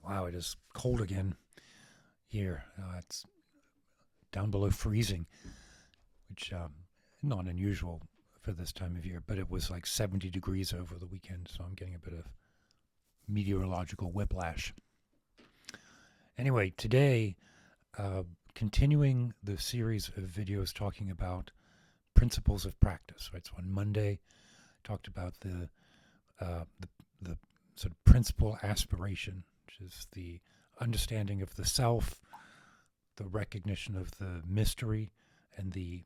Wow, it is cold again here. It's down below freezing, which not unusual for this time of year, but it was like 70 degrees over the weekend, so I'm getting a bit of meteorological whiplash. Anyway, today, continuing the series of videos talking about principles of practice. Right, so on Monday, I talked about the sort of principal aspiration, which is the understanding of the self, the recognition of the mystery, and the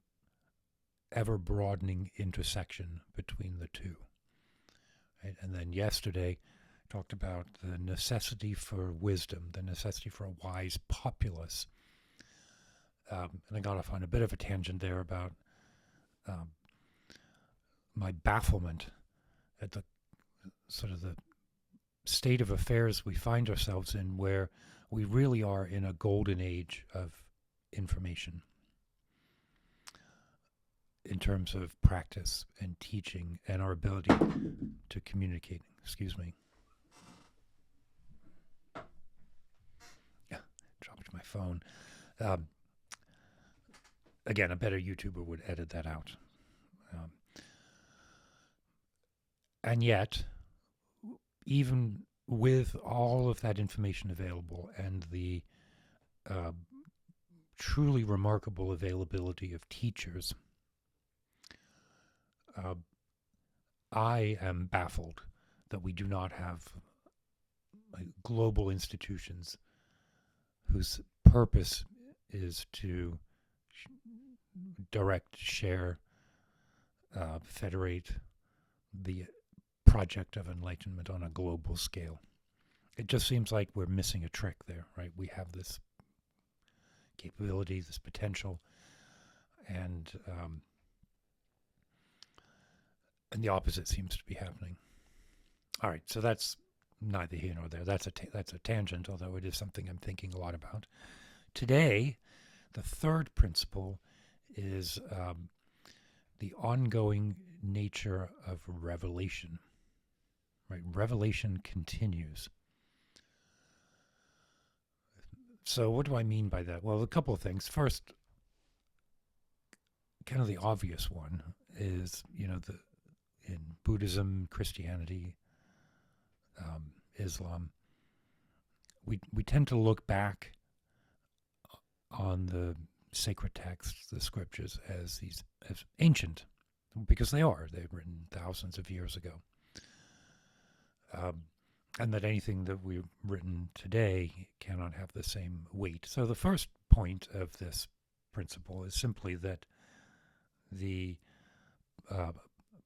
ever-broadening intersection between the two. Right? And then yesterday, talked about the necessity for wisdom, the necessity for a wise populace. And I got off on a bit of a tangent there about my bafflement at the sort of the state of affairs we find ourselves in, where we really are in a golden age of information in terms of practice and teaching and our ability to communicate. Excuse me. Yeah, dropped my phone. Again, a better YouTuber would edit that out. And yet, even with all of that information available and the truly remarkable availability of teachers, I am baffled that we do not have global institutions whose purpose is to direct, share, federate the project of enlightenment on a global scale. It just seems like we're missing a trick there, right? We have this capability, this potential, and the opposite seems to be happening. All right, so that's neither here nor there. That's a tangent, although it is something I'm thinking a lot about. Today, the third principle is the ongoing nature of revelation. Right, revelation continues. So what do I mean by that? Well, a couple of things. First, kind of the obvious one is, in Buddhism, Christianity, Islam, we tend to look back on the sacred texts, the scriptures, as ancient, because they are. They're written thousands of years ago. And that anything that we've written today cannot have the same weight. So the first point of this principle is simply that the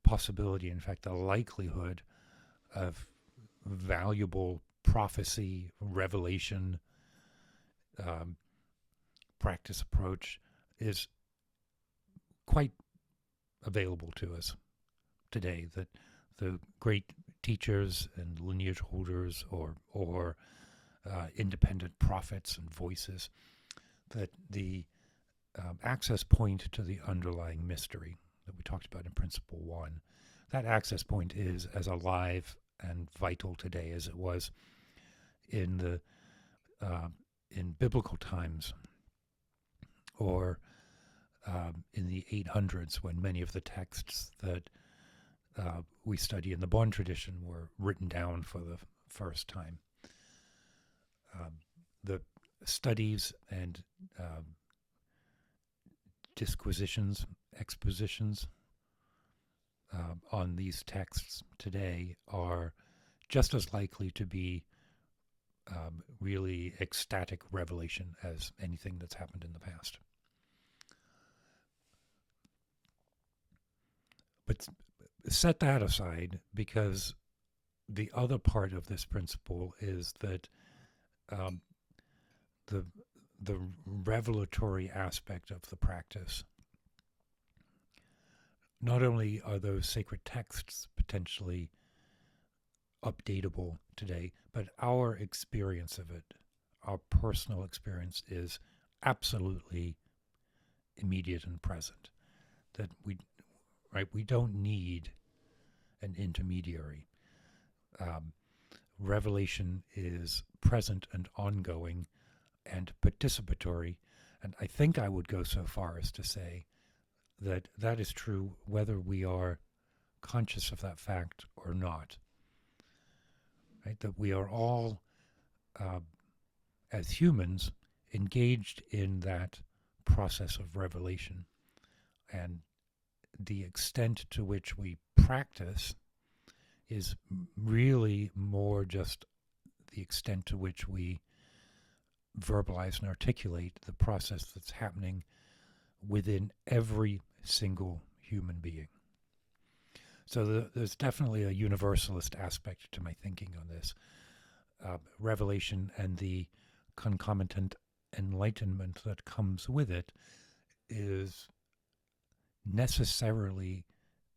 possibility, in fact, the likelihood of valuable prophecy, revelation, practice approach is quite available to us today. That the great teachers and lineage holders or independent prophets and voices, that the access point to the underlying mystery that we talked about in Principle 1, that access point is as alive and vital today as it was in biblical times, or in the 800s, when many of the texts that we study in the Bon tradition were written down for the first time. The studies and disquisitions, expositions on these texts today are just as likely to be really ecstatic revelation as anything that's happened in the past. But set that aside, because the other part of this principle is that the revelatory aspect of the practice, not only are those sacred texts potentially updatable today, but our experience of it, our personal experience, is absolutely immediate and present. That we don't need an intermediary. revelation is present and ongoing and participatory. And I think I would go so far as to say that that is true whether we are conscious of that fact or not. Right? That we are all, as humans, engaged in that process of revelation. And the extent to which we practice is really more just the extent to which we verbalize and articulate the process that's happening within every single human being. So there's definitely a universalist aspect to my thinking on this. Revelation and the concomitant enlightenment that comes with it is necessarily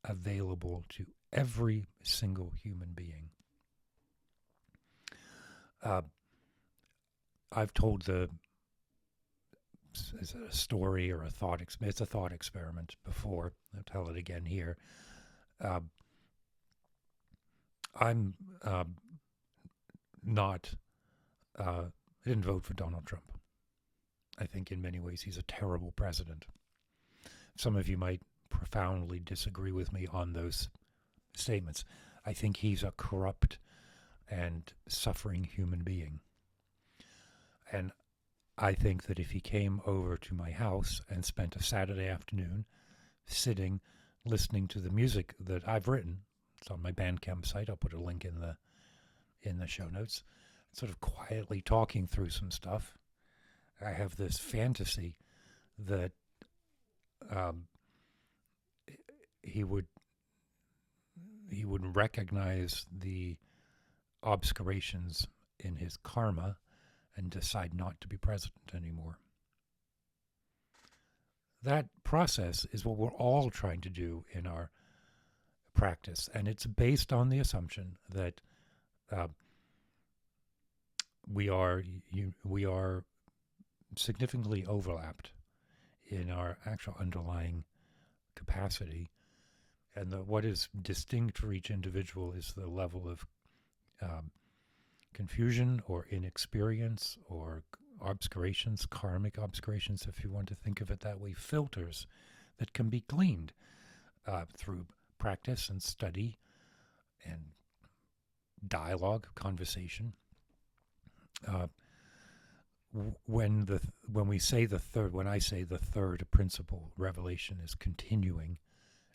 available to every single human being. I've told a story or a thought it's a thought experiment before. I'll tell it again here. I'm not. I didn't vote for Donald Trump. I think in many ways he's a terrible president. Some of you might profoundly disagree with me on those statements. I think he's a corrupt and suffering human being. And I think that if he came over to my house and spent a Saturday afternoon sitting, listening to the music that I've written, it's on my Bandcamp site, I'll put a link in the show notes, sort of quietly talking through some stuff, I have this fantasy that he would recognize the obscurations in his karma and decide not to be president anymore. That process is what we're all trying to do in our practice, and it's based on the assumption that we are significantly overlapped in our actual underlying capacity, and what is distinct for each individual is the level of confusion or inexperience or obscurations, karmic obscurations, if you want to think of it that way, filters that can be gleaned through practice and study and dialogue, conversation. When I say the third principle, revelation is continuing,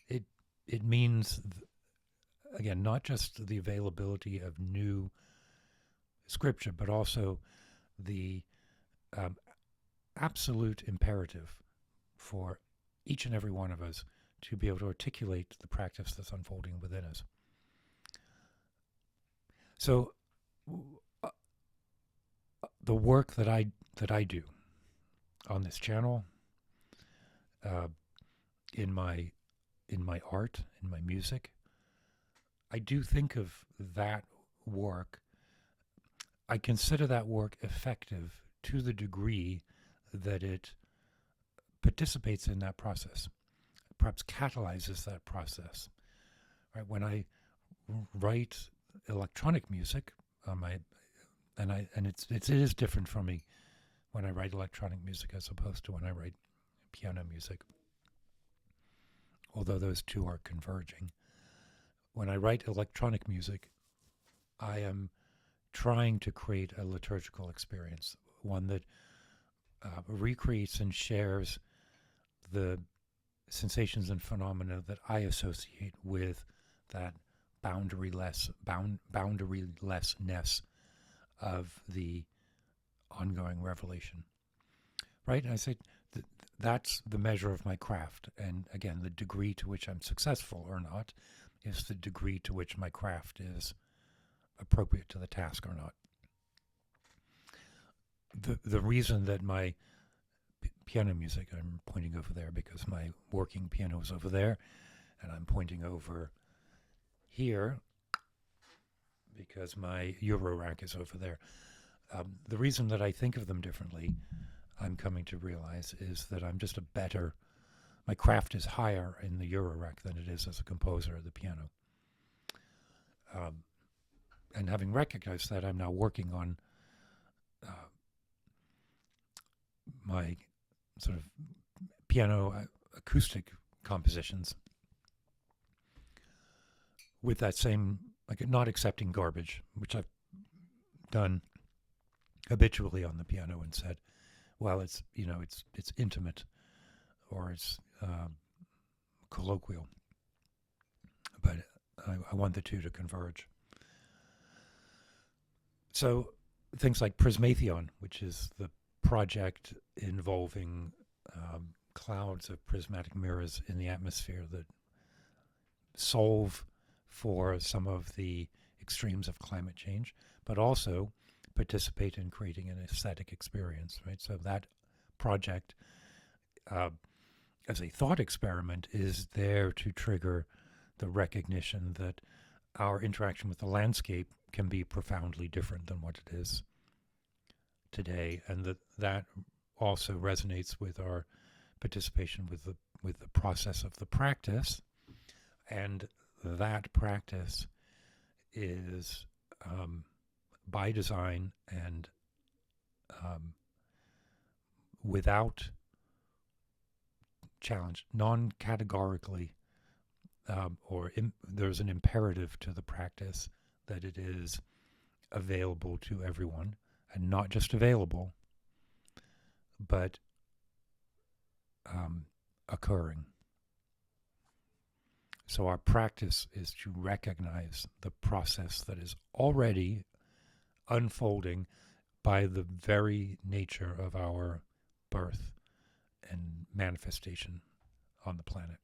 it means again not just the availability of new scripture, but also the absolute imperative for each and every one of us to be able to articulate the practice that's unfolding within us. So the work that I do on this channel, in my art, in my music, I do think of that work. I consider that work effective to the degree that it participates in that process, perhaps catalyzes that process. Right? When I write electronic music, it is different for me when I write electronic music as opposed to when I write piano music, although those two are converging. When I write electronic music, I am trying to create a liturgical experience, one that recreates and shares the sensations and phenomena that I associate with that boundarylessness of the ongoing revelation. Right? And I say that's the measure of my craft. And again, the degree to which I'm successful or not is the degree to which my craft is appropriate to the task or not. The reason that my piano music, I'm pointing over there because my working piano is over there, and I'm pointing over here because my Euro rack is over there. The reason that I think of them differently, I'm coming to realize, is that I'm just my craft is higher in the Euro rack than it is as a composer of the piano. And having recognized that, I'm now working on my sort of piano acoustic compositions with that same, like not accepting garbage, which I've done habitually on the piano and said, well, it's, it's intimate or it's colloquial, but I want the two to converge. So things like Prismatheon, which is the project involving clouds of prismatic mirrors in the atmosphere that solve for some of the extremes of climate change, but also participate in creating an aesthetic experience, right? So that project, as a thought experiment, is there to trigger the recognition that our interaction with the landscape can be profoundly different than what it is today, and that also resonates with our participation with the process of the practice, and that practice is by design and without challenge, non-categorically, there's an imperative to the practice that it is available to everyone, and not just available, but occurring. So our practice is to recognize the process that is already unfolding by the very nature of our birth and manifestation on the planet.